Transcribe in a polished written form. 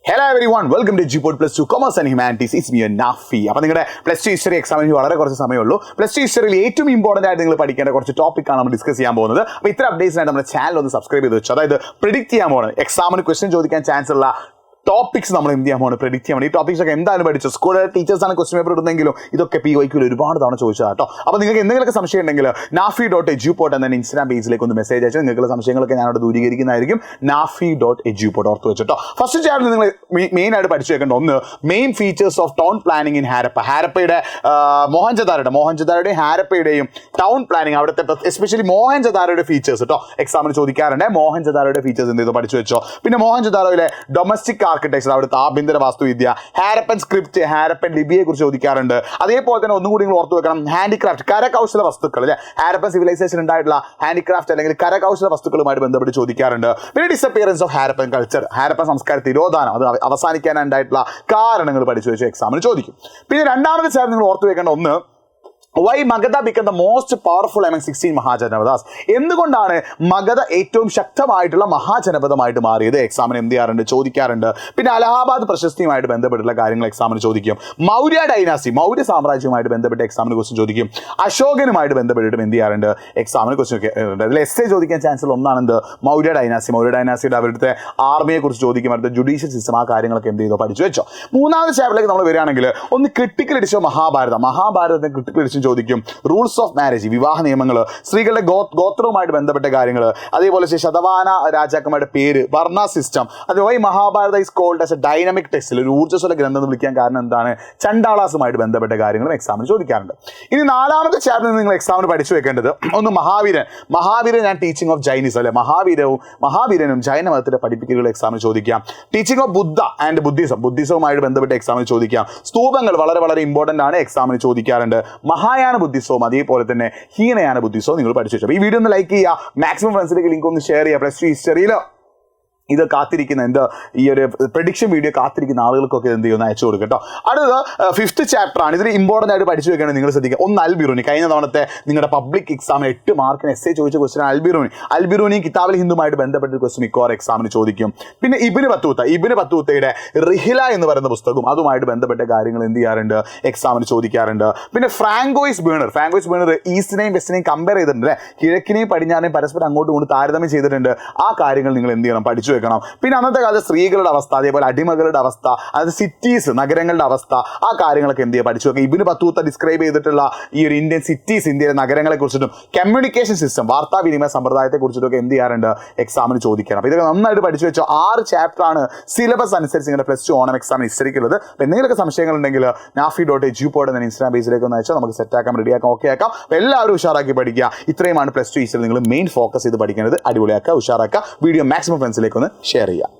Hello everyone, welcome to GPod Plus 2 Commerce and Humanities. It's me, Nafi. അപ്പോൾ നിങ്ങളുടെ plus two history എക്സാമിന് വളരെ കുറച്ച് സമയമുള്ളൂ. പ്ലസ് ടു ഹിസ്റ്ററിയിൽ ഏറ്റവും ഇമ്പോർട്ടൻ്റ് ആയിട്ട് നിങ്ങൾ പഠിക്കേണ്ട കുറച്ച് ടോപ്പിക്കാണ് നമ്മൾ ഡിസ്കസ് ചെയ്യാൻ പോകുന്നത്. അപ്പോൾ ഇത്ര അപ്ഡേറ്റ്സിനായിട്ട് നമ്മുടെ ചാനൽ ഒന്ന് സബ്സ്ക്രൈബ് ചെയ്ത് വെച്ചു. അതായത് പ്രിഡിക്റ്റ് ചെയ്യാൻ പോകുന്നത് എക്സാമിന് ക്വസ്റ്റ്യൻ ചോദിക്കാൻ ചാൻസ് ഉള്ള ടോപ്പിക്സ് നമ്മൾ എന്ത് ചെയ്യാൻ പോകുന്നത്, പ്രെഡിക്റ്റ് ചെയ്യാൻ. ഈ ടോപ്പിക്സ് ഒക്കെ എന്തായാലും പഠിച്ചു സ്കൂളിലെ ടീച്ചേഴ്സാണ് ക്വസ്റ്റ്യൻ പേപ്പർ ഇടുന്നെങ്കിലും ഇതൊക്കെ PYQ ഒരുപാട് തവണ ചോദിച്ചതാണ് കേട്ടോ. അപ്പോൾ നിങ്ങൾക്ക് എന്തെങ്കിലുമൊക്കെ സംശയം ഉണ്ടെങ്കിൽ nafi.edupod എന്ന ഇൻസ്റ്റാഗ്രാം പേജിലേക്ക് ഒന്ന് മെസ്സേജ് അയച്ചാൽ നിങ്ങളുടെ സംശയങ്ങളൊക്കെ ഞാനവിടെ ദൂരീകരിക്കുന്നതായിരിക്കും. nafi.edupod ഓർത്ത് വെച്ചിട്ടോ. ഫസ്റ്റ് ചാപ്റ്റർ നിങ്ങൾ മെയിൻ ആയിട്ട് പഠിച്ചു വെക്കേണ്ട ഒന്ന് main features of town planning in Harappa. ഹാരപ്പയുടെ മോഹൻജദാരോയുടെയും ഹാരപ്പയുടെയും ടൗൺ പ്ലാനിങ്, അവിടുത്തെ എസ്പെഷ്യലി മോഹൻജദാരോയുടെ ഫീച്ചേഴ്സ് കേട്ടോ എക്സാമിന് ചോദിക്കാറുണ്ട്. മോഹൻജദാരോയുടെ ഫീച്ചേഴ്സ് എന്ത് ചെയ്തു പഠിച്ചു വെച്ചോ. പിന്നെ മോഹൻജദാരോയിലെ ഡൊമസ്റ്റിക് ആർക്കിടെക്ചർ, അവിടുത്തെ ആഭ്യന്തര വാസ്തുവിദ്യ, ഹാരപ്പൻ സ്ക്രിപ്റ്റ്, ഹാരപ്പൻ ലിപിയെ കുറിച്ച് ചോദിക്കാറുണ്ട്. അതേപോലെ തന്നെ ഒന്നും കൂടി നിങ്ങൾ ഓർത്ത് വെക്കണം, ഹാൻഡിക്രാഫ്റ്റ്, കരകൗശല വസ്തുക്കൾ അല്ലെ, ഹാരപ്പൻ സിവിലൈസേഷൻ ഉണ്ടായിട്ടുള്ള ഹാൻഡിക്രാഫ്റ്റ് അല്ലെങ്കിൽ കരകൗശല വസ്തുക്കളുമായിട്ട് ബന്ധപ്പെട്ട് ചോദിക്കാറുണ്ട്. പിന്നെ disappearance of Harappan culture, Harappan സംസ്കാര തിരോധാനം, അത് അവസാനിക്കാനുണ്ടായിട്ടുള്ള കാരണങ്ങൾ പഠിച്ചു വെച്ച് എക്സാമിന് ചോദിക്കും. പിന്നെ രണ്ടാമത്തെ ചാപ്റ്റർ നിങ്ങൾ ഓർത്ത് വെക്കേണ്ട ഒന്ന് why Magadha become the most powerful among 16 mahajanapadas. എന്തുകൊണ്ടാണ് മഗധ ഏറ്റവും ശക്തമായിട്ടുള്ള മഹാജനപദമായിട്ട് മാറിയത് എക്സാമിന് എന്ത് ചെയ്യാറുണ്ട്, ചോദിക്കാറുണ്ട്. പിന്നെ അലഹാബാദ് പ്രശസ്തിയുമായിട്ട് ബന്ധപ്പെട്ടുള്ള കാര്യങ്ങൾ എക്സാമിന് ചോദിക്കും. മൗര്യ ഡൈനാസ്റ്റി, മൗര്യ സാമ്രാജ്യവുമായിട്ട് ബന്ധപ്പെട്ട് എക്സാമിന് ക്വസ്റ്റ്യൻ ചോദിക്കും. അശോകനുമായിട്ട് ബന്ധപ്പെട്ടിട്ടും എന്ത് ചെയ്യാറുണ്ട് എക്സാമിന് ക്വസ്റ്റ്യൻ ചോദിക്കാറുണ്ട്. അതിൽ എസ്സേ ചോദിക്കാൻ ചാൻസ് ഉള്ള ഒന്നാണ് എന്ത്, മൗര്യ ഡൈനാസ്റ്റിയുടെ അവരുടെ ആർമിയെ കുറിച്ച് ചോദിക്കും. അവരുടെ ജുഡീഷ്യൽ സിസ്റ്റം, ആ കാര്യങ്ങളൊക്കെ എന്ത് ചെയ്തോ പഠിച്ചു വെച്ചോ. മൂന്നാമത്തെ ചാപ്റ്ററിലേക്ക് നമ്മൾ വരികയാണെങ്കിൽ ഒന്ന് ക്രിട്ടിക്കൽ എഡിഷൻ മഹാഭാരതത്തെ ക്രിട്ടിക്കൽ എഡിഷൻ ചോദിക്കും. റൂൾസ് ഓഫ് മാരേജ്, വിവാഹ നിയമങ്ങൾ, സ്ത്രീകളുടെ ഗോത്രവുമായിട്ട് ബന്ധപ്പെട്ട കാര്യങ്ങൾ, അതേപോലെ ശതവാന രാജാക്കന്മാരുടെ പേര്, വർണ്ണ സിസ്റ്റം. അതുപോലെ Mahabharata is called as a dynamic text, ഒരു ഊർജ്ജസ്വല ഗ്രന്ഥം എന്ന് വിളിക്കാൻ കാരണം എന്താണ്, ചണ്ടാളാസുമായിട്ട് ബന്ധപ്പെട്ട കാര്യങ്ങളും എക്സാമിന് ചോദിക്കാറുണ്ട്. ഇനി നാലാമത്തെ ചാപ്റ്റർ നിങ്ങൾ എക്സാമിന് പഠിച്ചു വെക്കേണ്ടത് ഒന്ന് മഹാവീരൻ ഞാൻ ടീച്ചിങ് ഓഫ് ജൈനിസം അല്ലെ, മഹാവീരനും ജൈനമതത്തിന്റെ പഠിപ്പിക്കലുകൾ എക്സാമിന് ചോദിക്കാം. ടീച്ചിങ് ഓഫ് ബുദ്ധ ആൻഡ് ബുദ്ധിസവുമായിട്ട് ബന്ധപ്പെട്ട് എക്സാമിന് ചോദിക്കാം. സ്തൂപങ്ങൾ വളരെ വളരെ ഇമ്പോർട്ടൻ്റ് ആണ്, എക്സാമിന് ചോദിക്കാറുണ്ട്. മഹായാന ബുദ്ധിസവും അതേപോലെ തന്നെ ഹീനയാന ബുദ്ധിസവും നിങ്ങൾ പഠിച്ചു വെച്ചു. ഈ വീഡിയോ ഒന്ന് ലൈക്ക് ചെയ്യുക, മാക്സിമം ഫ്രണ്ട്സിലേക്ക് ലിങ്ക് ഒന്ന് ഷെയർ ചെയ്യുക. പ്ലസ് ടു ഹിസ്റ്ററിയിൽ ഇത് കാത്തിരിക്കുന്ന ഈ ഒരു പ്രഡിക്ഷൻ വീഡിയോ കാത്തിരിക്കുന്ന ആളുകൾക്കൊക്കെ എന്ത് ചെയ്യുന്ന അയച്ചു കൊടുക്കും കേട്ടോ. അടുത്തത് 5th ചാപ്റ്റർ ആണ്. ഇതിൽ ഇമ്പോർട്ടൻ്റ് ആയിട്ട് പഠിച്ചു വെക്കുകയാണ് നിങ്ങൾ ശ്രദ്ധിക്കുക. ഒന്ന് അൽബിറൂനി, കഴിഞ്ഞ തവണത്തെ നിങ്ങളുടെ പബ്ലിക് എക്സാമിന് 8 മാർക്കിന് എസ്സേ ചോദിച്ച ക്വസ്റ്റൻ അൽബിറൂനി കിതാബിൽ ഹിന്ദുമായിട്ട് ബന്ധപ്പെട്ട ക്വസ്റ്റൻ മിക്കവാറും എക്സാമിന് ചോദിക്കും. പിന്നെ ഇബ്നു ബത്തൂത്തയുടെ റിഹില എന്ന് പറയുന്ന പുസ്തകവും അതുമായിട്ട് ബന്ധപ്പെട്ട കാര്യങ്ങൾ എന്ത് ചെയ്യാറുണ്ട് എക്സാമിന് ചോദിക്കാറുണ്ട്. പിന്നെ ഫ്രാങ്കോയിസ് ബേണർ ഈസ്റ്റിനെയും വെസ്റ്റിനെയും കമ്പയർ ചെയ്തിട്ടുണ്ട് അല്ലേ, കിഴക്കിനെയും പടിഞ്ഞാറിനെയും പരസ്പരം അങ്ങോട്ടും ഇങ്ങോട്ടും താരതമ്യം ചെയ്തിട്ടുണ്ട്. ആ കാര്യങ്ങൾ നിങ്ങൾ എന്ത് ചെയ്യണം, പഠിച്ചു വെക്കണം. പിന്നെ അന്നത്തെ കാലത്ത് സ്ത്രീകളുടെ അവസ്ഥ, അതേപോലെ അടിമകളുടെ അവസ്ഥ, അതായത് സിറ്റീസ് നഗരങ്ങളുടെ അവസ്ഥ, ആ കാര്യങ്ങളൊക്കെ എന്ത് ചെയ്യുക പഠിച്ചു വെക്കുക. ഇബ്നു ബത്തൂത്ത ഡിസ്ക്രൈബ് ചെയ്തിട്ടുള്ള ഈ ഒരു ഇന്ത്യൻ സിറ്റീസ്, ഇന്ത്യയിലെ നഗരങ്ങളെ കുറിച്ചിട്ടും കമ്മ്യൂണിക്കേഷൻ സിസ്റ്റം, വാർത്താവിനിമയ സമ്പ്രദായത്തെ കുറിച്ചിട്ടൊക്കെ എന്ത് ചെയ്യാറുണ്ട് എക്സാമിന് ചോദിക്കണം. അപ്പോൾ ഇതൊക്കെ നന്നായിട്ട് പഠിച്ചു വെച്ചോ. 6 ചാപ്റ്റർ ആണ് സിലബസ് അനുസരിച്ച് നിങ്ങളുടെ പ്ലസ് ടു ഓണം എക്സാമിന് ഹിസ്റ്ററിക്കുള്ളത്. അപ്പോൾ എന്തെങ്കിലുമൊക്കെ സംശയങ്ങളുണ്ടെങ്കിൽ nafi.edupod എന്ന ഇൻസ്റ്റാഗ്രാം പേജിലേക്ക് ഒന്ന് അയച്ചാൽ നമുക്ക് സെറ്റാക്കാം, റെഡിയാക്കാം, ഓക്കെ ആക്കാം. അപ്പോൾ എല്ലാവരും ഉഷാറാക്കി പഠിക്കുക. ഇത്രയുമാണ് പ്ലസ് ടു ഹിസ്റ്ററി നിങ്ങൾ മെയിൻ ഫോക്കസ് ചെയ്ത് പഠിക്കുന്നത്. അടിപൊളിയാക്കുക, ഉഷാറാക്കുക. വീഡിയോ മാക്സിമം ഫ്രണ്ട്സിലേക്ക് ഒന്ന് ഷെയർ ചെയ്യുക.